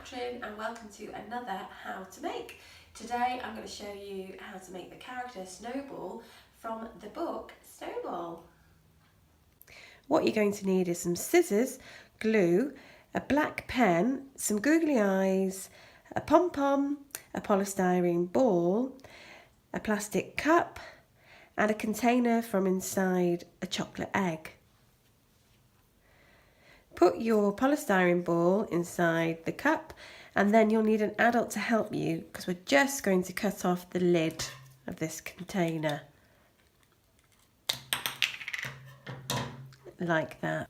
Catherine and welcome to another How to Make. Today I'm going to show you how to make the character Snowball from the book Snowball. What you're going to need is some scissors, glue, a black pen, some googly eyes, a pom-pom, a polystyrene ball, a plastic cup and a container from inside a chocolate egg. Put your polystyrene ball inside the cup and then you'll need an adult to help you because we're just going to cut off the lid of this container. Like that.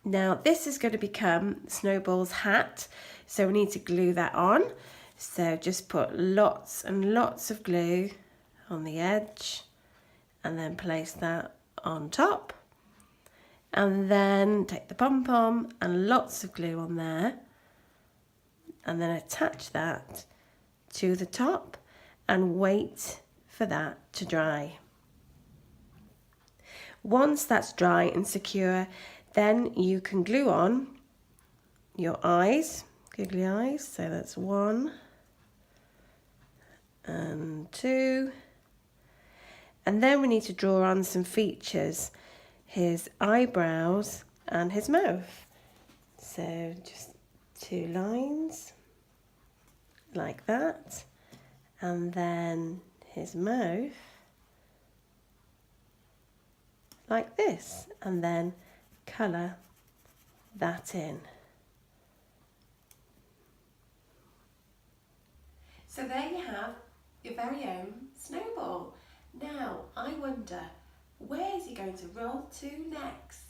Now this is going to become Snowball's hat, so we need to glue that on. So just put lots and lots of glue on the edge and then place that on top. And then take the pom-pom and lots of glue on there and then attach that to the top and wait for that to dry. Once that's dry and secure, then you can glue on your eyes, googly eyes, so that's 1 and 2, and then we need to draw on some features, his eyebrows and his mouth. So just 2 lines like that, and then his mouth like this, and then colour that in. So there you have your very own Snowball. Now I wonder, where is he going to roll to next?